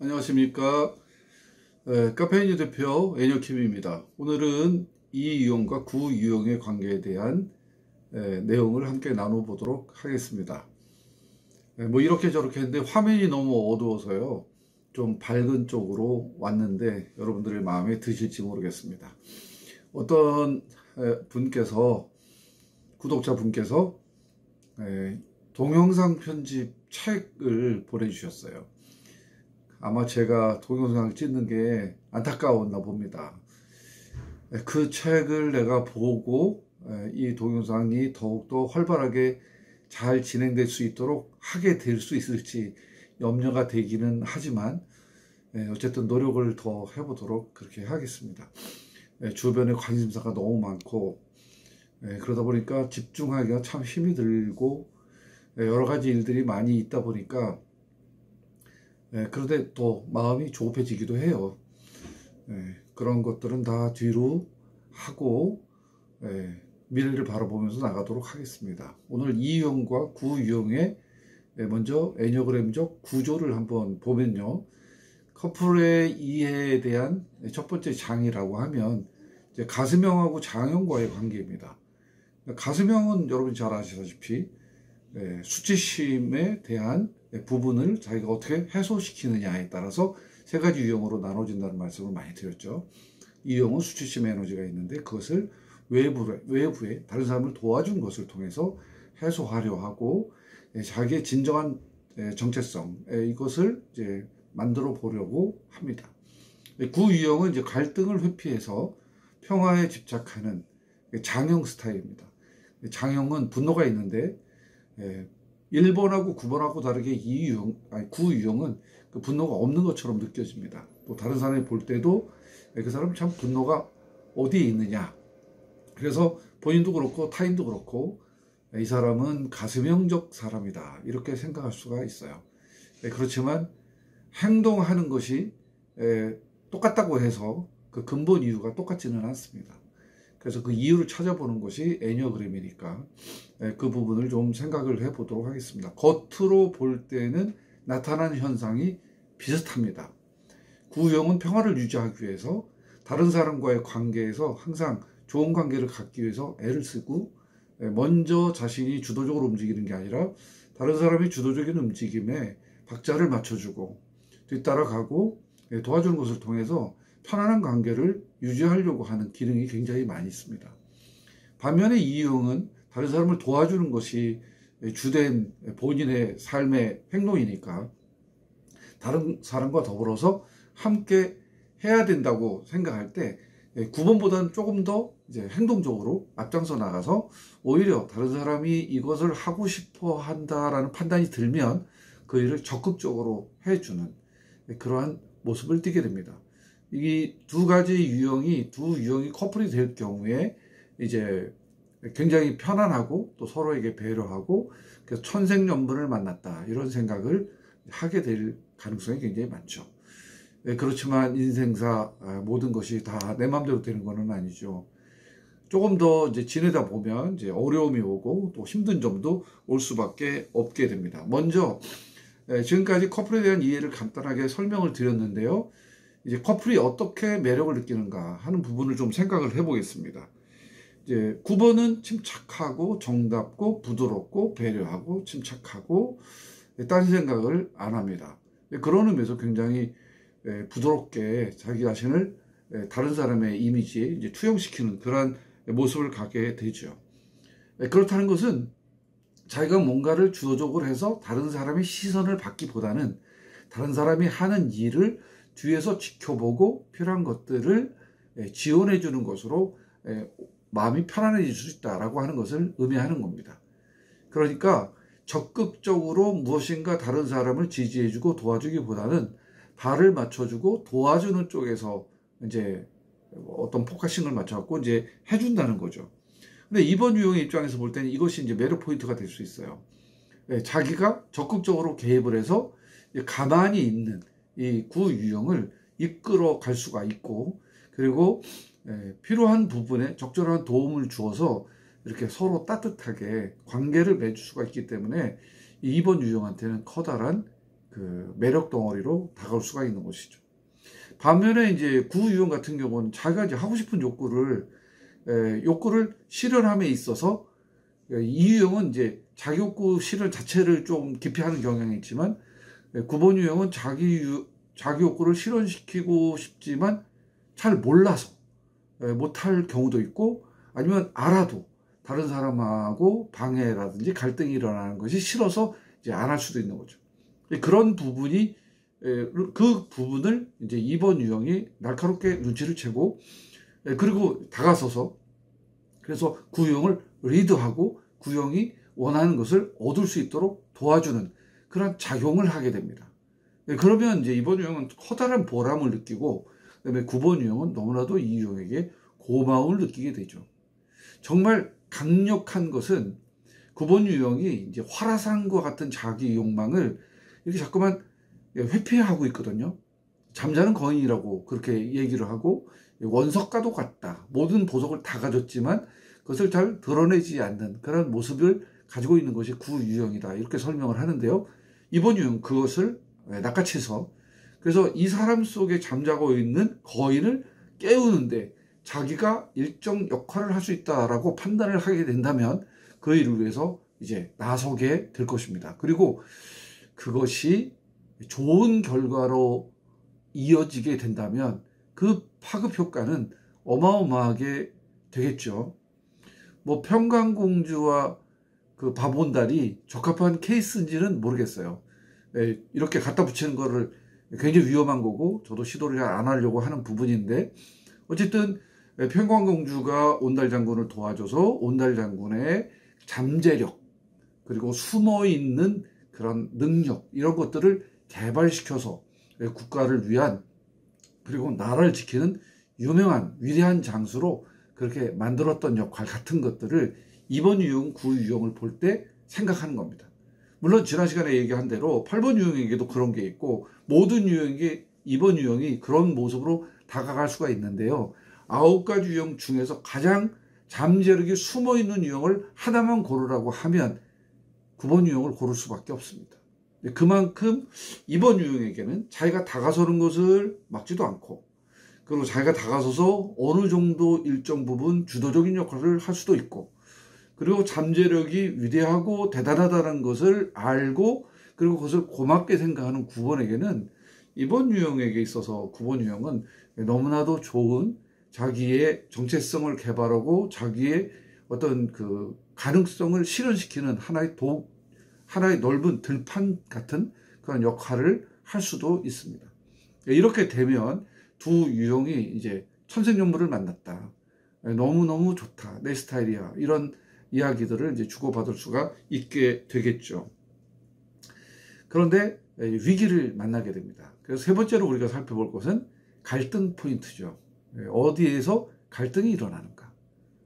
안녕하십니까. 카페인유 대표 애니어킴입니다. 오늘은 이유형과 구유형의 관계에 대한 내용을 함께 나눠보도록 하겠습니다. 뭐 이렇게 저렇게 했는데 화면이 너무 어두워서요. 좀 밝은 쪽으로 왔는데 여러분들의 마음에 드실지 모르겠습니다. 어떤 분께서, 구독자분께서 동영상 편집 책을 보내주셨어요. 아마 제가 동영상을 찍는 게 안타까웠나 봅니다. 그 책을 내가 보고 이 동영상이 더욱더 활발하게 잘 진행될 수 있도록 하게 될 수 있을지 염려가 되기는 하지만 어쨌든 노력을 더 해보도록 그렇게 하겠습니다. 주변에 관심사가 너무 많고 그러다 보니까 집중하기가 참 힘이 들고 여러 가지 일들이 많이 있다 보니까 그런데 또 마음이 조급해지기도 해요. 그런 것들은 다 뒤로 하고 미래를 바라보면서 나가도록 하겠습니다. 오늘 이유형과 구유형의 먼저 애니어그램적 구조를 한번 보면요. 커플의 이해에 대한 첫 번째 장이라고 하면 이제 가슴형하고 장형과의 관계입니다. 가슴형은 여러분이 잘 아시다시피 수치심에 대한 부분을 자기가 어떻게 해소시키느냐에 따라서 세 가지 유형으로 나눠진다는 말씀을 많이 드렸죠. 이 유형은 수치심 에너지가 있는데 그것을 외부에 다른 사람을 도와준 것을 통해서 해소하려 하고 자기의 진정한 정체성 이것을 이제 만들어 보려고 합니다. 구 유형은 이제 갈등을 회피해서 평화에 집착하는 장형 스타일입니다. 장형은 분노가 있는데 1번하고 9번하고 다르게 구유형은 그 분노가 없는 것처럼 느껴집니다. 또 다른 사람이 볼 때도 그 사람은 참 분노가 어디에 있느냐. 그래서 본인도 그렇고 타인도 그렇고 이 사람은 가슴형적 사람이다. 이렇게 생각할 수가 있어요. 그렇지만 행동하는 것이 똑같다고 해서 그 근본 이유가 똑같지는 않습니다. 그래서 그 이유를 찾아보는 것이 애니어그램이니까 그 부분을 좀 생각을 해보도록 하겠습니다. 겉으로 볼 때는 나타나는 현상이 비슷합니다. 구형은 평화를 유지하기 위해서 다른 사람과의 관계에서 항상 좋은 관계를 갖기 위해서 애를 쓰고 먼저 자신이 주도적으로 움직이는 게 아니라 다른 사람이 주도적인 움직임에 박자를 맞춰주고 뒤따라가고 도와주는 것을 통해서 편안한 관계를 유지하려고 하는 기능이 굉장히 많이 있습니다. 반면에 이유형은 다른 사람을 도와주는 것이 주된 본인의 삶의 행동이니까 다른 사람과 더불어서 함께 해야 된다고 생각할 때 9번보다는 조금 더 이제 행동적으로 앞장서 나가서 오히려 다른 사람이 이것을 하고 싶어 한다라는 판단이 들면 그 일을 적극적으로 해주는 그러한 모습을 띠게 됩니다. 이 두 유형이 커플이 될 경우에 이제 굉장히 편안하고 또 서로에게 배려하고 그래서 천생연분을 만났다 이런 생각을 하게 될 가능성이 굉장히 많죠. 그렇지만 인생사 모든 것이 다 내 마음대로 되는 것은 아니죠. 조금 더 이제 지내다 보면 이제 어려움이 오고 또 힘든 점도 올 수밖에 없게 됩니다. 먼저 지금까지 커플에 대한 이해를 간단하게 설명을 드렸는데요. 이제 커플이 어떻게 매력을 느끼는가 하는 부분을 좀 생각을 해보겠습니다. 이제 9번은 침착하고 정답고 부드럽고 배려하고 침착하고 딴 생각을 안 합니다. 그런 의미에서 굉장히 부드럽게 자기 자신을 다른 사람의 이미지에 이제 투영시키는 그러한 모습을 갖게 되죠. 그렇다는 것은 자기가 뭔가를 주도적으로 해서 다른 사람의 시선을 받기보다는 다른 사람이 하는 일을 뒤에서 지켜보고 필요한 것들을 지원해 주는 것으로 마음이 편안해질 수 있다라고 하는 것을 의미하는 겁니다. 그러니까 적극적으로 무엇인가 다른 사람을 지지해주고 도와주기보다는 발을 맞춰주고 도와주는 쪽에서 이제 어떤 포커싱을 맞춰갖고 이제 해준다는 거죠. 근데 이번 유형의 입장에서 볼 때는 이것이 이제 매력 포인트가 될 수 있어요. 자기가 적극적으로 개입을 해서 가만히 있는 이 구유형을 이끌어 갈 수가 있고 그리고 필요한 부분에 적절한 도움을 주어서 이렇게 서로 따뜻하게 관계를 맺을 수가 있기 때문에 2번 유형한테는 커다란 그 매력 덩어리로 다가올 수가 있는 것이죠. 반면에 이제 구유형 같은 경우는 자기가 이제 하고 싶은 욕구를 실현함에 있어서 이 유형은 이제 자기 욕구 실현 자체를 좀 기피하는 경향이 있지만, 9번 유형은 자기 욕구를 실현시키고 싶지만 잘 몰라서 못할 경우도 있고, 아니면 알아도 다른 사람하고 방해라든지 갈등이 일어나는 것이 싫어서 이제 안 할 수도 있는 거죠. 그런 부분이, 그 부분을 이제 2번 유형이 날카롭게 눈치를 채고, 그리고 다가서서, 그래서 구형을 리드하고 구형이 원하는 것을 얻을 수 있도록 도와주는 그런 작용을 하게 됩니다. 그러면 이제 2번 유형은 커다란 보람을 느끼고, 그다음에 9번 유형은 너무나도 이 유형에게 고마움을 느끼게 되죠. 정말 강력한 것은 9번 유형이 이제 화라산과 같은 자기 욕망을 이렇게 자꾸만 회피하고 있거든요. 잠자는 거인이라고 그렇게 얘기를 하고, 원석과도 같다. 모든 보석을 다 가졌지만 그것을 잘 드러내지 않는 그런 모습을 가지고 있는 것이 9유형이다. 이렇게 설명을 하는데요. 2번 유형 그것을 낚아채서, 그래서 이 사람 속에 잠자고 있는 거인을 깨우는데 자기가 일정 역할을 할 수 있다라고 판단을 하게 된다면 그 일을 위해서 이제 나서게 될 것입니다. 그리고 그것이 좋은 결과로 이어지게 된다면 그 파급 효과는 어마어마하게 되겠죠. 뭐 평강공주와 그 바본달이 적합한 케이스인지는 모르겠어요. 이렇게 갖다 붙이는 거를 굉장히 위험한 거고, 저도 시도를 잘 안 하려고 하는 부분인데, 어쨌든 평강공주가 온달 장군을 도와줘서 온달 장군의 잠재력, 그리고 숨어있는 그런 능력, 이런 것들을 개발시켜서 국가를 위한, 그리고 나라를 지키는 유명한 위대한 장수로 그렇게 만들었던 역할 같은 것들을 2번 유형, 9유형을 볼 때 생각하는 겁니다. 물론 지난 시간에 얘기한 대로 8번 유형에게도 그런 게 있고, 모든 유형에게 2번 유형이 그런 모습으로 다가갈 수가 있는데요. 9가지 유형 중에서 가장 잠재력이 숨어있는 유형을 하나만 고르라고 하면 9번 유형을 고를 수밖에 없습니다. 그만큼 2번 유형에게는 자기가 다가서는 것을 막지도 않고, 그리고 자기가 다가서서 어느 정도 일정 부분 주도적인 역할을 할 수도 있고, 그리고 잠재력이 위대하고 대단하다는 것을 알고, 그리고 그것을 고맙게 생각하는 9번에게는, 2번 유형에게 있어서 9번 유형은 너무나도 좋은 자기의 정체성을 개발하고 자기의 어떤 그 가능성을 실현시키는 하나의 넓은 들판 같은 그런 역할을 할 수도 있습니다. 이렇게 되면 두 유형이 이제 천생연분을 만났다. 너무너무 좋다. 내 스타일이야. 이런 이야기들을 이제 주고받을 수가 있게 되겠죠. 그런데 위기를 만나게 됩니다. 그래서 세 번째로 우리가 살펴볼 것은 갈등 포인트죠. 어디에서 갈등이 일어나는가.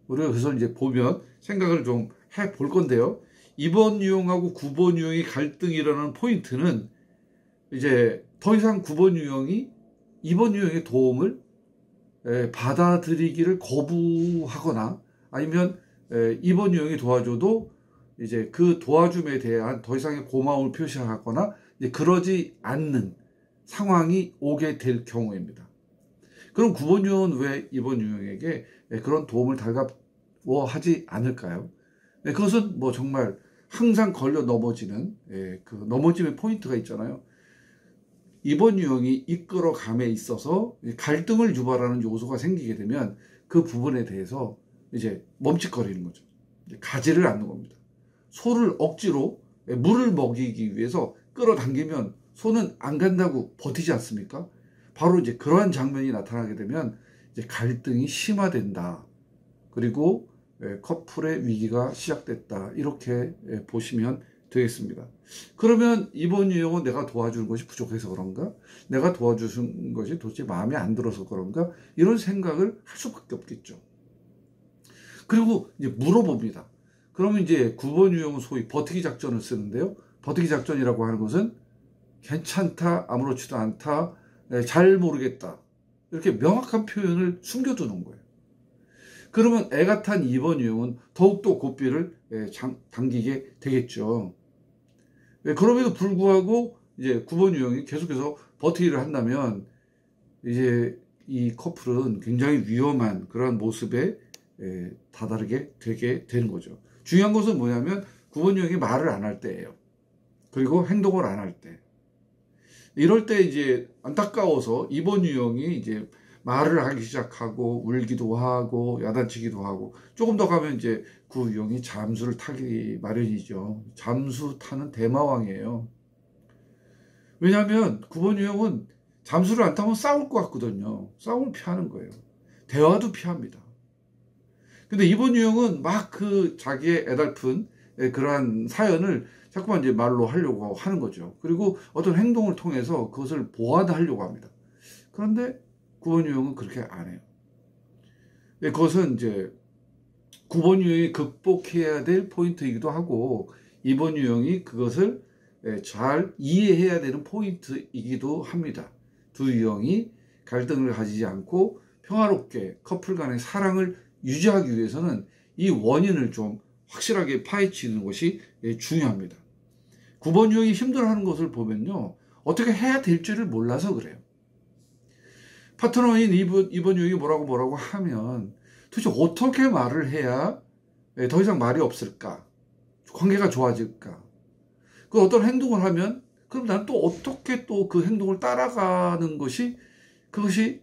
우리가 그래서 이제 보면 생각을 좀 해볼 건데요. 2번 유형하고 9번 유형이 갈등이 일어나는 포인트는 이제 더 이상 9번 유형이 2번 유형의 도움을 받아들이기를 거부하거나, 아니면 2번 유형이 도와줘도 이제 그 도와줌에 대한 더 이상의 고마움을 표시하거나 이제 그러지 않는 상황이 오게 될 경우입니다. 그럼 9번 유형은 왜 2번 유형에게 그런 도움을 달가워하지 않을까요? 그것은 뭐 정말 항상 걸려 넘어지는 그 넘어짐의 포인트가 있잖아요. 2번 유형이 이끌어감에 있어서 갈등을 유발하는 요소가 생기게 되면 그 부분에 대해서 이제 멈칫거리는 거죠. 가지를 않는 겁니다. 소를 억지로 물을 먹이기 위해서 끌어당기면 소는 안 간다고 버티지 않습니까? 바로 이제 그러한 장면이 나타나게 되면 이제 갈등이 심화된다. 그리고 커플의 위기가 시작됐다. 이렇게 보시면 되겠습니다. 그러면 이번 유형은 내가 도와주는 것이 부족해서 그런가? 내가 도와주는 것이 도대체 마음에 안 들어서 그런가? 이런 생각을 할 수밖에 없겠죠. 그리고 이제 물어봅니다. 그러면 이제 9번 유형은 소위 버티기 작전을 쓰는데요. 버티기 작전이라고 하는 것은 괜찮다, 아무렇지도 않다, 잘 모르겠다. 이렇게 명확한 표현을 숨겨두는 거예요. 그러면 애가 탄 2번 유형은 더욱더 고삐를 당기게 되겠죠. 그럼에도 불구하고 이제 9번 유형이 계속해서 버티기를 한다면 이제 이 커플은 굉장히 위험한 그런 모습에 다다르게 되게 되는 거죠. 중요한 것은 뭐냐면 9번 유형이 말을 안 할 때예요. 그리고 행동을 안 할 때. 이럴 때 이제 안타까워서 2번 유형이 이제 말을 하기 시작하고 울기도 하고 야단치기도 하고 조금 더 가면 이제 9 유형이 잠수를 타기 마련이죠. 잠수 타는 대마왕이에요. 왜냐하면 9번 유형은 잠수를 안 타면 싸울 것 같거든요. 싸움을 피하는 거예요. 대화도 피합니다. 근데 2번 유형은 막 그 자기의 애달픈 그러한 사연을 자꾸만 이제 말로 하려고 하는 거죠. 그리고 어떤 행동을 통해서 그것을 보완하려고 합니다. 그런데 9번 유형은 그렇게 안 해요. 그것은 이제 9번 유형이 극복해야 될 포인트이기도 하고 2번 유형이 그것을 잘 이해해야 되는 포인트이기도 합니다. 두 유형이 갈등을 가지지 않고 평화롭게 커플 간의 사랑을 유지하기 위해서는 이 원인을 좀 확실하게 파헤치는 것이 중요합니다. 9번 유형이 힘들어하는 것을 보면요. 어떻게 해야 될지를 몰라서 그래요. 파트너인 2번 유형이 뭐라고 하면 도대체 어떻게 말을 해야 더 이상 말이 없을까? 관계가 좋아질까? 그 어떤 행동을 하면 그럼 난 또 어떻게 또 그 행동을 따라가는 것이 그것이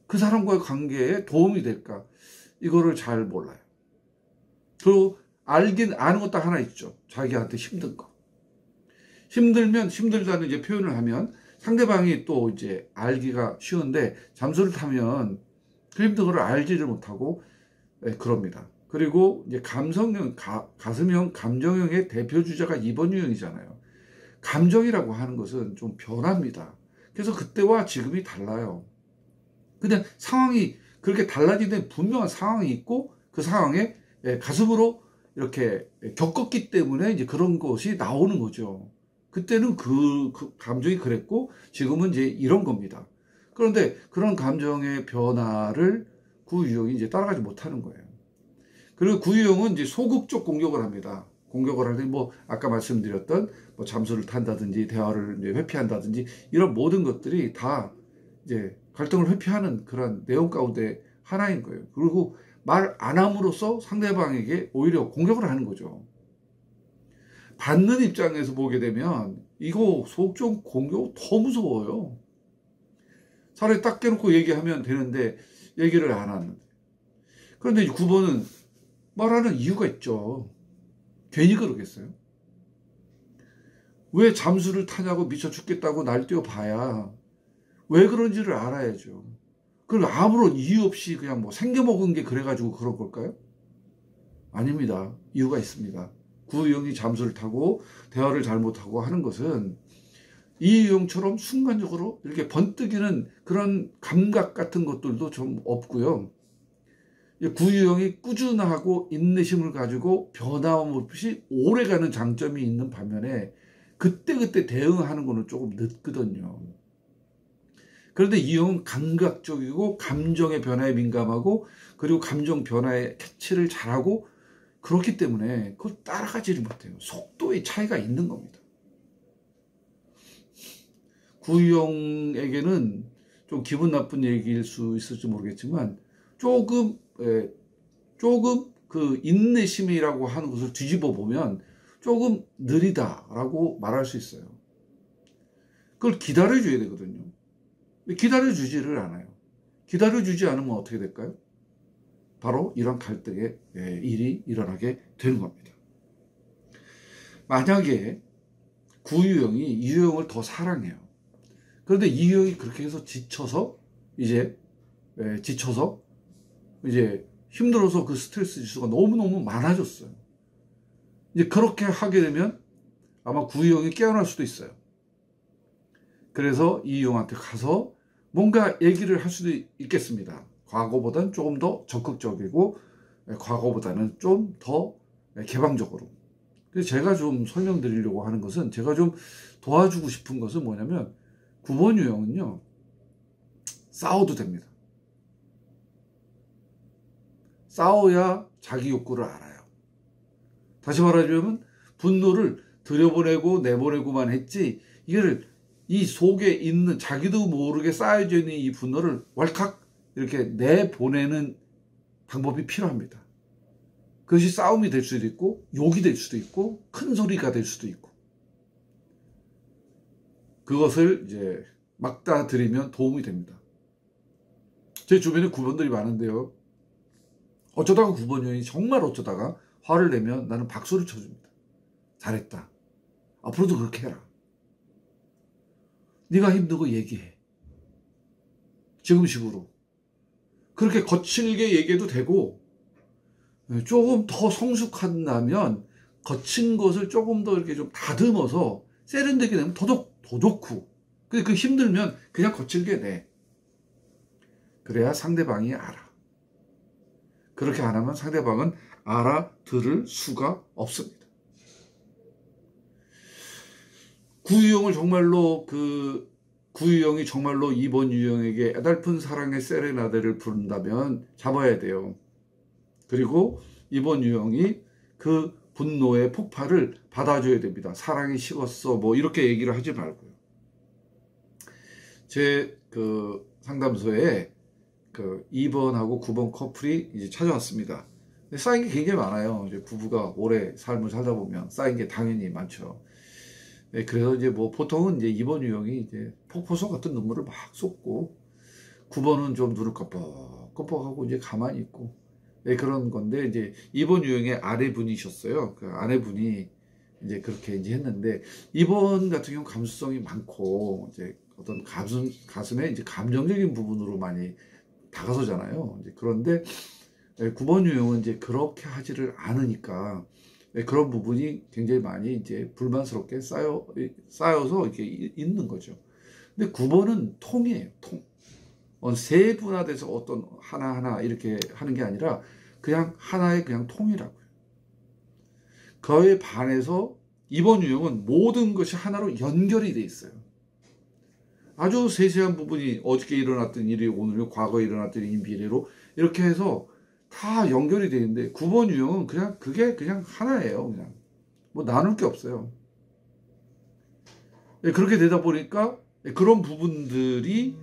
그 사람과의 관계에 도움이 될까? 이거를 잘 몰라요. 그리고 아는 것 딱 하나 있죠. 자기한테 힘든 거. 힘들면 힘들다는 이제 표현을 하면 상대방이 또 이제 알기가 쉬운데 잠수를 타면 그 힘든 거를 알지를 못하고 그럽니다. 그리고 이제 가슴형, 감정형의 대표 주자가 2번 유형이잖아요. 감정이라고 하는 것은 좀 변합니다. 그래서 그때와 지금이 달라요. 그냥 상황이 그렇게 달라지는 분명한 상황이 있고 그 상황에 가슴으로 이렇게 겪었기 때문에 이제 그런 것이 나오는 거죠. 그때는 그 감정이 그랬고 지금은 이제 이런 겁니다. 그런데 그런 감정의 변화를 구유형이 이제 따라가지 못하는 거예요. 그리고 구유형은 이제 소극적 공격을 합니다. 공격을 할 때 뭐 아까 말씀드렸던 뭐 잠수를 탄다든지 대화를 이제 회피한다든지 이런 모든 것들이 다 이제 갈등을 회피하는 그런 내용 가운데 하나인 거예요. 그리고 말 안 함으로써 상대방에게 오히려 공격을 하는 거죠. 받는 입장에서 보게 되면 이거 소극적 공격 더 무서워요. 차라리 딱 깨놓고 얘기하면 되는데 얘기를 안 하는데. 그런데 9번은 말하는 이유가 있죠. 괜히 그러겠어요? 왜 잠수를 타냐고 미쳐 죽겠다고 날뛰어 봐야 왜 그런지를 알아야죠. 그걸 아무런 이유 없이 그냥 뭐 생겨먹은 게 그래가지고 그런 걸까요? 아닙니다. 이유가 있습니다. 구유형이 잠수를 타고 대화를 잘못하고 하는 것은 이 유형처럼 순간적으로 이렇게 번뜩이는 그런 감각 같은 것들도 좀 없고요. 구유형이 꾸준하고 인내심을 가지고 변함없이 오래가는 장점이 있는 반면에 그때그때 대응하는 거는 조금 늦거든요. 그런데 이 유형은 감각적이고 감정의 변화에 민감하고 그리고 감정 변화의 캐치를 잘하고 그렇기 때문에 그걸 따라가지를 못해요. 속도의 차이가 있는 겁니다. 구유형에게는 좀 기분 나쁜 얘기일 수 있을지 모르겠지만 조금 그 인내심이라고 하는 것을 뒤집어 보면 조금 느리다라고 말할 수 있어요. 그걸 기다려줘야 되거든요. 기다려주지를 않아요. 기다려주지 않으면 어떻게 될까요? 바로 이런 갈등의 일이 일어나게 되는 겁니다. 만약에 구유형이 이유형을 더 사랑해요. 그런데 이유형이 그렇게 해서 지쳐서 이제 힘들어서 그 스트레스 지수가 너무너무 많아졌어요. 이제 그렇게 하게 되면 아마 구유형이 깨어날 수도 있어요. 그래서 이유형한테 가서 뭔가 얘기를 할 수도 있겠습니다. 과거보다는 조금 더 적극적이고 과거보다는 좀 더 개방적으로. 그래서 제가 좀 설명드리려고 하는 것은 제가 좀 도와주고 싶은 것은 뭐냐면 9번 유형은요. 싸워도 됩니다. 싸워야 자기 욕구를 알아요. 다시 말하자면 분노를 들여보내고 내보내고만 했지 이거를 이 속에 있는 자기도 모르게 쌓여져 있는 이 분노를 왈칵 이렇게 내보내는 방법이 필요합니다. 그것이 싸움이 될 수도 있고 욕이 될 수도 있고 큰 소리가 될 수도 있고, 그것을 이제 막다드리면 도움이 됩니다. 제 주변에 구번들이 많은데요, 어쩌다가 구번형이 정말 어쩌다가 화를 내면 나는 박수를 쳐줍니다. 잘했다. 앞으로도 그렇게 해라. 네가 힘들고 얘기해. 지금식으로. 그렇게 거칠게 얘기해도 되고, 조금 더 성숙한다면 거친 것을 조금 더 이렇게 좀 다듬어서 세련되게 되면 더 좋고, 그 힘들면 그냥 거칠게 내. 그래야 상대방이 알아. 그렇게 안 하면 상대방은 알아들을 수가 없습니다. 구유형을 정말로 구유형이 정말로 이번 유형에게 애달픈 사랑의 세레나데를 부른다면 잡아야 돼요. 그리고 이번 유형이 그 분노의 폭발을 받아줘야 됩니다. 사랑이 식었어 뭐 이렇게 얘기를 하지 말고요. 제 상담소에 2번하고 9번 커플이 이제 찾아왔습니다. 쌓인 게 굉장히 많아요. 이제 부부가 오래 삶을 살다 보면 쌓인 게 당연히 많죠. 네, 그래서 이제 뭐 보통은 이제 2번 유형이 이제 폭포수 같은 눈물을 막 쏟고, 9번은 좀 눈을 껌뻑껌뻑하고 이제 가만히 있고, 네, 그런 건데, 이제 2번 유형의 아내분이셨어요. 그 아내분이 이제 그렇게 이제 했는데, 2번 같은 경우 감수성이 많고, 이제 어떤 가슴에 이제 감정적인 부분으로 많이 다가서잖아요. 이제 그런데 9번 유형은 이제 그렇게 하지를 않으니까 그런 부분이 굉장히 많이 이제 불만스럽게 쌓여서 이렇게 있는 거죠. 근데 9번은 통이에요, 통. 세분화돼서 어떤 하나하나 이렇게 하는 게 아니라 그냥 하나의 그냥 통이라고요. 그에 반해서 2번 유형은 모든 것이 하나로 연결이 돼 있어요. 아주 세세한 부분이 어저께 일어났던 일이 오늘 과거에 일어났던 일이 미래로 이렇게 해서 다 연결이 되어 있는데, 9번 유형은 그냥 그게 그냥 하나예요. 그냥 뭐 나눌 게 없어요. 그렇게 되다 보니까 그런 부분들이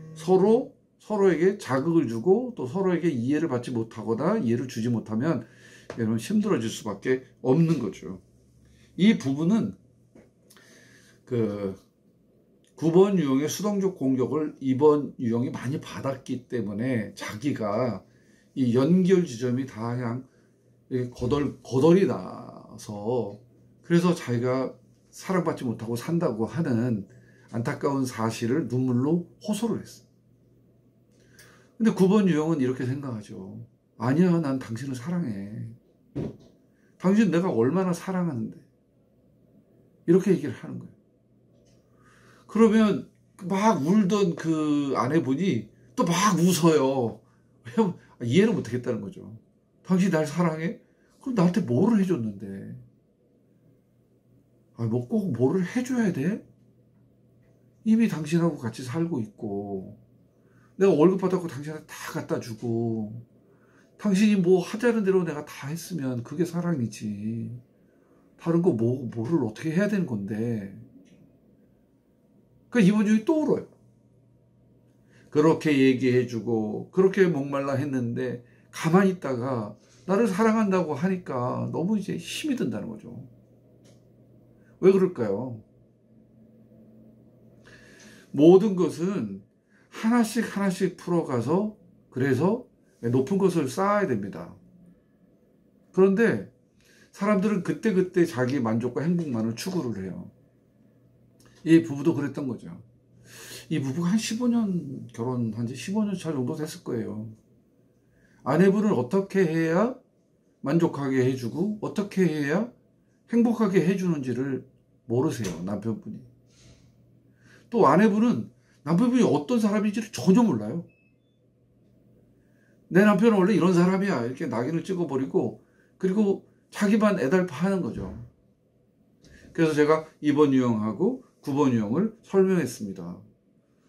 서로에게 자극을 주고 또 서로에게 이해를 받지 못하거나 이해를 주지 못하면 여러분 힘들어질 수밖에 없는 거죠. 이 부분은 9번 유형의 수동적 공격을 2번 유형이 많이 받았기 때문에 자기가 이 연결 지점이 다 그냥 거덜이 나서, 그래서 자기가 사랑받지 못하고 산다고 하는 안타까운 사실을 눈물로 호소를 했어요. 근데 9번 유형은 이렇게 생각하죠. 아니야, 난 당신을 사랑해. 당신 내가 얼마나 사랑하는데. 이렇게 얘기를 하는 거예요. 그러면 막 울던 그 아내분이 또 막 웃어요. 이해를 못하겠다는 거죠. 당신이 날 사랑해? 그럼 나한테 뭐를 해줬는데? 뭐 꼭 뭐를 해줘야 돼? 이미 당신하고 같이 살고 있고, 내가 월급 받았고 당신한테 다 갖다 주고, 당신이 뭐 하자는 대로 내가 다 했으면 그게 사랑이지. 다른 거 뭐를 어떻게 해야 되는 건데. 그러니까 이번 주에 또 울어요. 그렇게 얘기해주고 그렇게 목말라 했는데 가만히 있다가 나를 사랑한다고 하니까 너무 이제 힘이 든다는 거죠. 왜 그럴까요? 모든 것은 하나씩 하나씩 풀어가서 그래서 높은 것을 쌓아야 됩니다. 그런데 사람들은 그때그때 자기 만족과 행복만을 추구를 해요. 이 부부도 그랬던 거죠. 이 부부가 한 15년 결혼한 지 15년 차 정도 됐을 거예요. 아내분을 어떻게 해야 만족하게 해주고 어떻게 해야 행복하게 해주는지를 모르세요, 남편분이. 또 아내분은 남편분이 어떤 사람인지를 전혀 몰라요. 내 남편은 원래 이런 사람이야 이렇게 낙인을 찍어버리고, 그리고 자기만 애달파하는 거죠. 그래서 제가 2번 유형하고 9번 유형을 설명했습니다.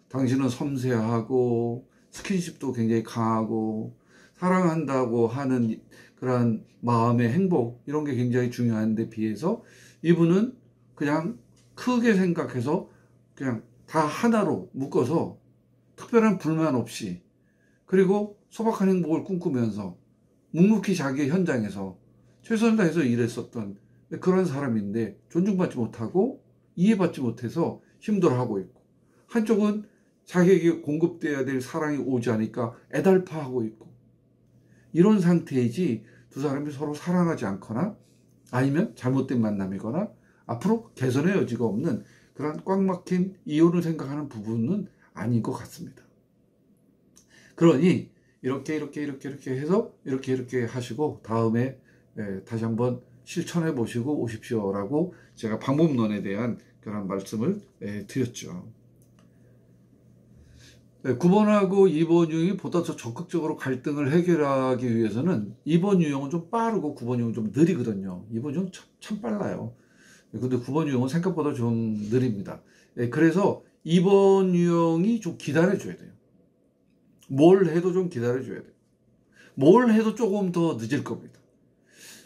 당신은 섬세하고 스킨십도 굉장히 강하고 사랑한다고 하는 그런 마음의 행복, 이런 게 굉장히 중요한데 비해서 이분은 그냥 크게 생각해서 그냥 다 하나로 묶어서 특별한 불만 없이, 그리고 소박한 행복을 꿈꾸면서 묵묵히 자기의 현장에서 최선을 다해서 일했었던 그런 사람인데 존중받지 못하고 이해받지 못해서 힘들어하고 있고, 한쪽은 자기에게 공급돼야 될 사랑이 오지 않으니까 애달파하고 있고, 이런 상태이지 두 사람이 서로 사랑하지 않거나 아니면 잘못된 만남이거나 앞으로 개선의 여지가 없는 그런 꽉 막힌 이혼을 생각하는 부분은 아닌 것 같습니다. 그러니 이렇게 해서 이렇게 하시고 다음에 다시 한번 실천해 보시고 오십시오라고 제가 방법론에 대한 그런 말씀을 드렸죠. 9번하고 2번 유형이 보다 더 적극적으로 갈등을 해결하기 위해서는 2번 유형은 좀 빠르고 9번 유형은 좀 느리거든요. 2번 유형은 참 빨라요. 근데 9번 유형은 생각보다 좀 느립니다. 그래서 2번 유형이 좀 기다려줘야 돼요. 뭘 해도 좀 기다려줘야 돼요. 뭘 해도 조금 더 늦을 겁니다.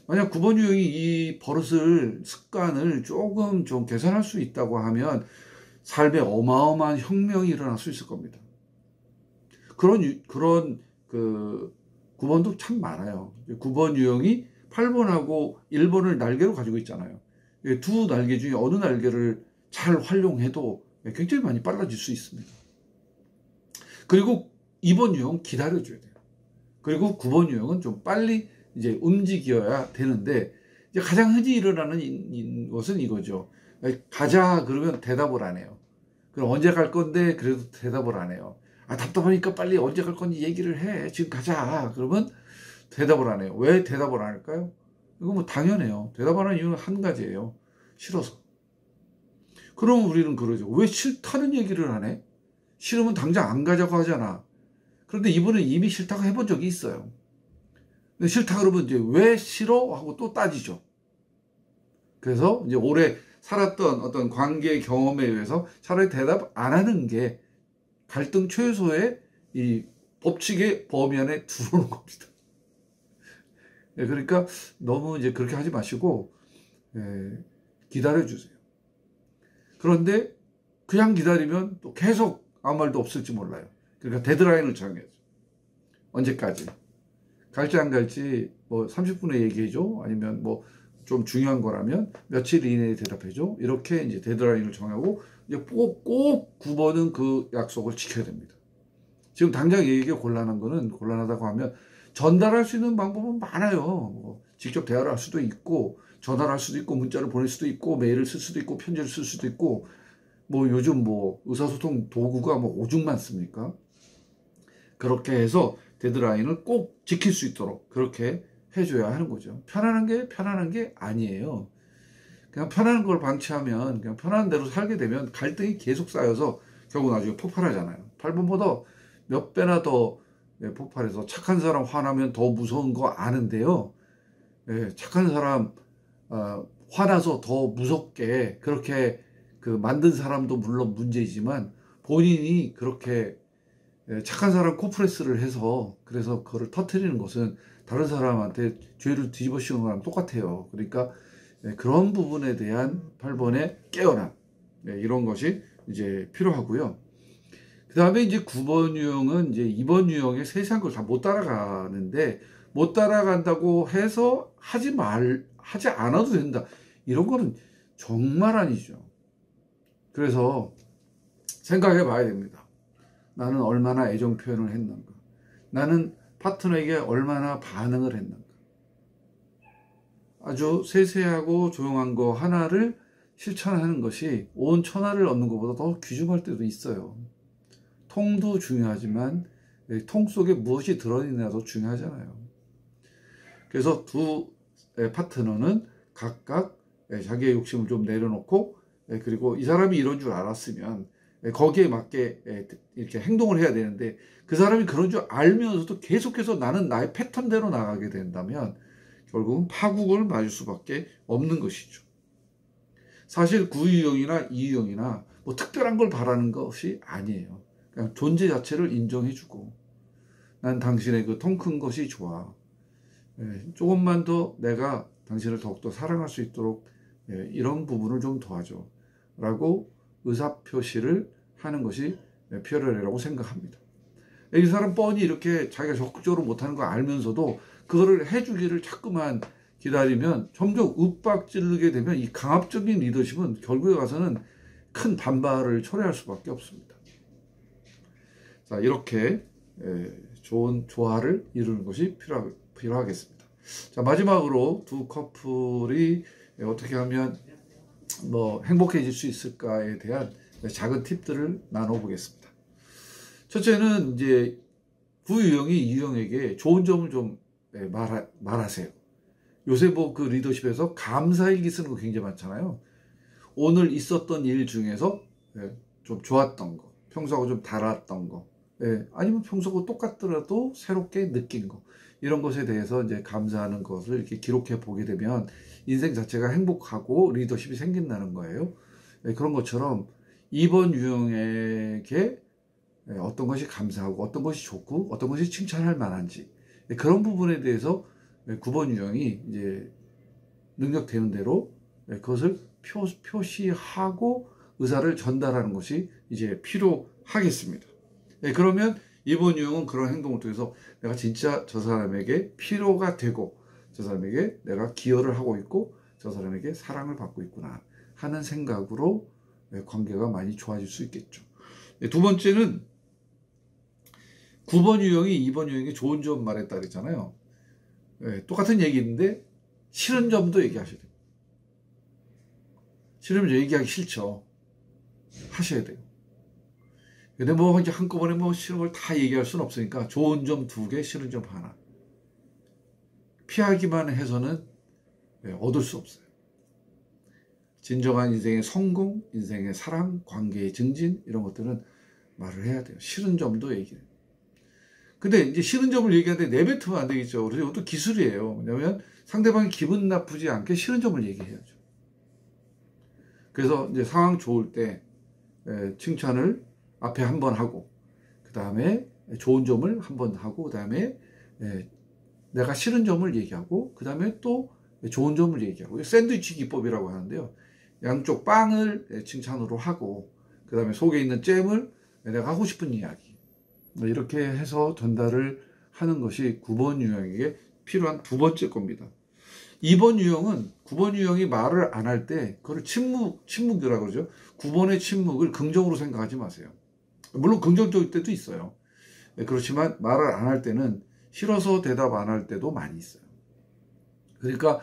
만약 9번 유형이 이 버릇을, 습관을 조금 좀 개선할 수 있다고 하면 삶에 어마어마한 혁명이 일어날 수 있을 겁니다. 그런 9번도 참 많아요. 9번 유형이 8번하고 1번을 날개로 가지고 있잖아요. 두 날개 중에 어느 날개를 잘 활용해도 굉장히 많이 빨라질 수 있습니다. 그리고 2번 유형은 기다려줘야 돼요. 그리고 9번 유형은 좀 빨리 이제 움직여야 되는데, 이제 가장 흔히 일어나는 것은 이거죠. 가자 그러면 대답을 안 해요. 그럼 언제 갈 건데 그래도 대답을 안 해요. 답답하니까 빨리 언제 갈 건지 얘기를 해. 지금 가자. 그러면 대답을 안 해요. 왜 대답을 안 할까요? 이거 뭐 당연해요. 대답 안 하는 이유는 한 가지예요. 싫어서. 그럼 우리는 그러죠. 왜 싫다는 얘기를 안 해? 싫으면 당장 안 가자고 하잖아. 그런데 이분은 이미 싫다고 해본 적이 있어요. 근데 싫다 그러면 이제 왜 싫어? 하고 또 따지죠. 그래서 이제 오래 살았던 어떤 관계 경험에 의해서 차라리 대답 안 하는 게 갈등 최소의 이 법칙의 범위 안에 들어오는 겁니다. 그러니까 너무 이제 그렇게 하지 마시고 기다려 주세요. 그런데 그냥 기다리면 또 계속 아무 말도 없을지 몰라요. 그러니까 데드라인을 정해야죠. 언제까지 갈지 안 갈지 뭐 30분에 얘기해줘, 아니면 뭐 좀 중요한 거라면 며칠 이내에 대답해줘, 이렇게 이제 데드라인을 정하고 이제 꼭 9번은 그 약속을 지켜야 됩니다. 지금 당장 얘기가 곤란하다고 하면 전달할 수 있는 방법은 많아요. 뭐 직접 대화를 할 수도 있고, 전화를 할 수도 있고, 문자를 보낼 수도 있고, 메일을 쓸 수도 있고, 편지를 쓸 수도 있고, 뭐 요즘 뭐 의사소통 도구가 뭐 오죽 많습니까? 그렇게 해서 데드라인을 꼭 지킬 수 있도록 그렇게 해줘야 하는 거죠. 편안한 게 아니에요. 그냥 편안한 걸 방치하면, 그냥 편안한 대로 살게 되면 갈등이 계속 쌓여서 결국 나중에 폭발하잖아요. 8번보다 몇 배나 더 폭발해서, 착한 사람 화나면 더 무서운 거 아는데요. 착한 사람 화나서 더 무섭게 그렇게 만든 사람도 물론 문제이지만, 본인이 그렇게 착한 사람 코프레스를 해서 그래서 그거를 터뜨리는 것은 다른 사람한테 죄를 뒤집어 씌우는 거랑 똑같아요. 그러니까 그런 부분에 대한 8번의 깨어남, 이런 것이 이제 필요하고요. 그 다음에 이제 9번 유형은 이제 2번 유형의 세세한 걸 다 못 따라가는데, 못 따라간다고 해서 하지 않아도 된다, 이런 거는 정말 아니죠. 그래서 생각해 봐야 됩니다. 나는 얼마나 애정 표현을 했는가? 나는 파트너에게 얼마나 반응을 했는가? 아주 세세하고 조용한 거 하나를 실천하는 것이 온 천하를 얻는 것보다 더 귀중할 때도 있어요. 통도 중요하지만 통 속에 무엇이 들어있느냐도 중요하잖아요. 그래서 두 파트너는 각각 자기의 욕심을 좀 내려놓고, 그리고 이 사람이 이런 줄 알았으면 거기에 맞게 이렇게 행동을 해야 되는데, 그 사람이 그런 줄 알면서도 계속해서 나는 나의 패턴대로 나가게 된다면 결국은 파국을 맞을 수밖에 없는 것이죠. 사실 9유형이나 2유형이나 뭐 특별한 걸 바라는 것이 아니에요. 그냥 존재 자체를 인정해주고, 난 당신의 그 통 큰 것이 좋아, 조금만 더 내가 당신을 더욱더 사랑할 수 있도록 이런 부분을 좀 도와줘 라고 의사표시를 하는 것이 피어러라고 생각합니다. 이 사람 뻔히 이렇게 자기가 적극적으로 못하는 거 알면서도 그거를 해주기를 자꾸만 기다리면 점점 윽박지르게 되면 이 강압적인 리더십은 결국에 가서는 큰 반발을 초래할 수밖에 없습니다. 자, 이렇게 좋은 조화를 이루는 것이 필요하겠습니다. 자, 마지막으로 두 커플이 어떻게 하면 행복해질 수 있을까에 대한 작은 팁들을 나눠보겠습니다. 첫째는 이제 구유형이 이유형에게 좋은 점을 좀 말하세요. 요새 그 리더십에서 감사일기 쓰는 거 굉장히 많잖아요. 오늘 있었던 일 중에서 좀 좋았던 거, 평소하고 좀 달랐던 거, 아니면 평소하고 똑같더라도 새롭게 느낀 거, 이런 것에 대해서 이제 감사하는 것을 이렇게 기록해 보게 되면 인생 자체가 행복하고 리더십이 생긴다는 거예요. 그런 것처럼 2번 유형에게 어떤 것이 감사하고 어떤 것이 좋고 어떤 것이 칭찬할 만한지 그런 부분에 대해서 9번 유형이 이제 능력되는 대로 그것을 표시하고 의사를 전달하는 것이 이제 필요하겠습니다. 그러면 2번 유형은 그런 행동을 통해서 내가 진짜 저 사람에게 필요가 되고 저 사람에게 내가 기여를 하고 있고 저 사람에게 사랑을 받고 있구나 하는 생각으로 관계가 많이 좋아질 수 있겠죠. 두 번째는 9번 유형이 2번 유형에게 좋은 점 말했다 그랬잖아요. 똑같은 얘기인데 싫은 점도 얘기하셔야 돼요. 싫으면 얘기하기 싫죠. 하셔야 돼요. 근데 이제 한꺼번에 싫은 걸 다 얘기할 수는 없으니까 좋은 점 2개, 싫은 점 하나. 피하기만 해서는 얻을 수 없어요. 진정한 인생의 성공, 인생의 사랑, 관계의 증진 이런 것들은 말을 해야 돼요. 싫은 점도 얘기해요. 근데 이제 싫은 점을 얘기하는데 내뱉으면 안 되겠죠. 그래서 이것도 기술이에요. 왜냐하면 상대방이 기분 나쁘지 않게 싫은 점을 얘기해야죠. 그래서 이제 상황 좋을 때 칭찬을 앞에 한 번 하고 그 다음에 좋은 점을 한 번 하고 그 다음에 내가 싫은 점을 얘기하고 그 다음에 또 좋은 점을 얘기하고 샌드위치 기법이라고 하는데요. 양쪽 빵을 칭찬으로 하고 그 다음에 속에 있는 잼을 내가 하고 싶은 이야기 이렇게 해서 전달을 하는 것이 9번 유형에게 필요한 두 번째 겁니다. 2번 유형은 9번 유형이 말을 안 할 때 그걸 침묵이라고 그러죠. 9번의 침묵을 긍정으로 생각하지 마세요. 물론 긍정적일 때도 있어요. 그렇지만 말을 안 할 때는 싫어서 대답 안 할 때도 많이 있어요. 그러니까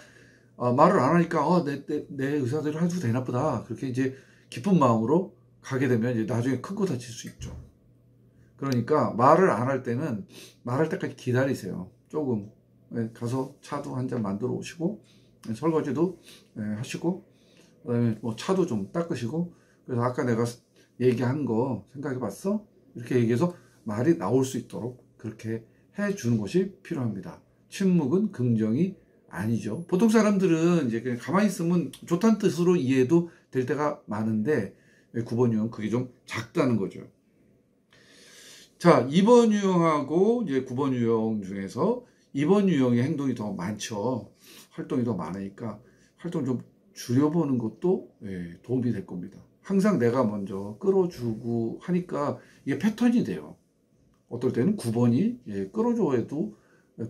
말을 안 하니까 내 의사대로 해도 되나 보다 그렇게 이제 기쁜 마음으로 가게 되면 이제 나중에 큰 거 다칠 수 있죠. 그러니까 말을 안 할 때는 말할 때까지 기다리세요. 조금 가서 차도 한 잔 만들어 오시고 설거지도 하시고 그다음에 차도 좀 닦으시고 그래서 아까 내가 얘기한 거 생각해 봤어? 이렇게 얘기해서 말이 나올 수 있도록 그렇게 해 주는 것이 필요합니다. 침묵은 긍정이 아니죠. 보통 사람들은 이제 그냥 가만히 있으면 좋다는 뜻으로 이해도 될 때가 많은데 9번 유형 그게 좀 작다는 거죠. 자, 2번 유형하고 이제 9번 유형 중에서 2번 유형의 행동이 더 많죠. 활동이 더 많으니까 활동 좀 줄여보는 것도 도움이 될 겁니다. 항상 내가 먼저 끌어주고 하니까 이게 패턴이 돼요. 어떨 때는 9번이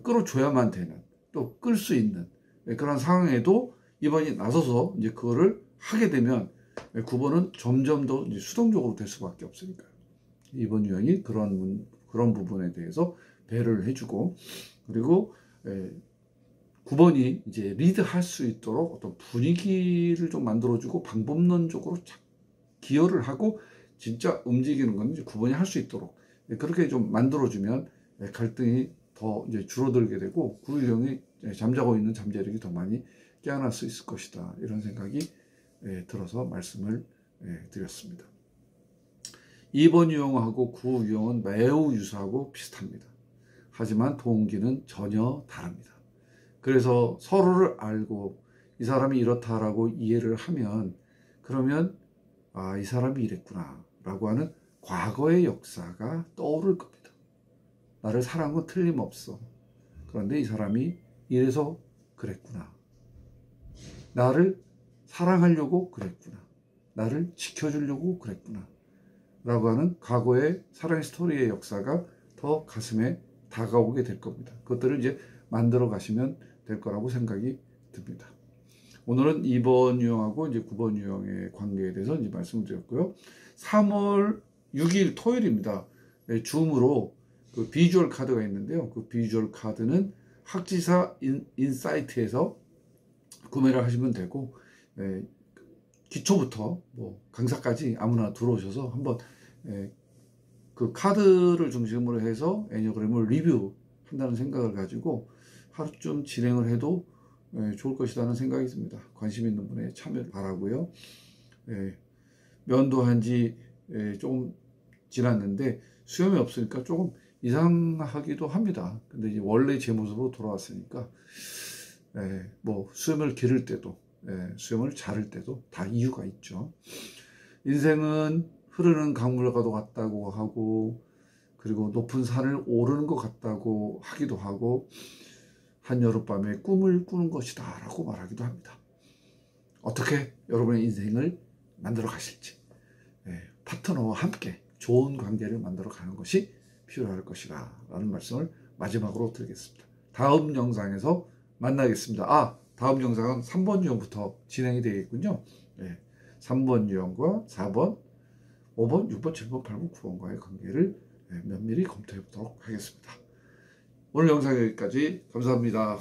끌어줘야만 되는 또 끌 수 있는 그런 상황에도 2번이 나서서 이제 그거를 하게 되면 9번은 점점 더 이제 수동적으로 될 수밖에 없으니까요. 2번 유형이 그런 부분에 대해서 배려를 해주고 그리고 9번이 이제 리드할 수 있도록 어떤 분위기를 좀 만들어주고 방법론적으로 기여를 하고 진짜 움직이는 건 이제 9번이 할 수 있도록 그렇게 좀 만들어주면 갈등이 더 이제 줄어들게 되고 9유형이 잠자고 있는 잠재력이 더 많이 깨어날 수 있을 것이다. 이런 생각이 들어서 말씀을 드렸습니다. 2번 유형하고 9 유형은 매우 유사하고 비슷합니다. 하지만 동기는 전혀 다릅니다. 그래서 서로를 알고 이 사람이 이렇다라고 이해를 하면 그러면 이 사람이 이랬구나 라고 하는 과거의 역사가 떠오를 겁니다. 나를 사랑한 건 틀림없어. 그런데 이 사람이 이래서 그랬구나. 나를 사랑하려고 그랬구나. 나를 지켜주려고 그랬구나. 라고 하는 과거의 사랑 스토리의 역사가 더 가슴에 다가오게 될 겁니다. 그것들을 이제 만들어 가시면 될 거라고 생각이 듭니다. 오늘은 2번 유형하고 이제 9번 유형의 관계에 대해서 이제 말씀을 드렸고요. 3월 6일 토요일입니다. 줌으로 그 비주얼 카드가 있는데요. 그 비주얼 카드는 학지사 인사이트에서 구매를 하시면 되고, 기초부터 뭐 강사까지 아무나 들어오셔서 한번 그 카드를 중심으로 해서 애니어그램을 리뷰한다는 생각을 가지고 하루쯤 진행을 해도 좋을 것이라는 생각이 듭니다. 관심 있는 분의 참여를 바라고요. 면도한 지 조금 지났는데 수염이 없으니까 조금 이상하기도 합니다. 근데 이제 원래 제 모습으로 돌아왔으니까 뭐 수염을 기를 때도 수염을 자를 때도 다 이유가 있죠. 인생은 흐르는 강물과도 같다고 하고, 그리고 높은 산을 오르는 것 같다고 하기도 하고, 한여름밤에 꿈을 꾸는 것이다 라고 말하기도 합니다. 어떻게 여러분의 인생을 만들어 가실지, 파트너와 함께 좋은 관계를 만들어 가는 것이 필요할 것이다 라는 말씀을 마지막으로 드리겠습니다. 다음 영상에서 만나겠습니다. 다음 영상은 3번 유형부터 진행이 되겠군요. 3번 유형과 4번, 5번, 6번, 7번, 8번, 9번과의 관계를 면밀히 검토해 보도록 하겠습니다. 오늘 영상 여기까지. 감사합니다.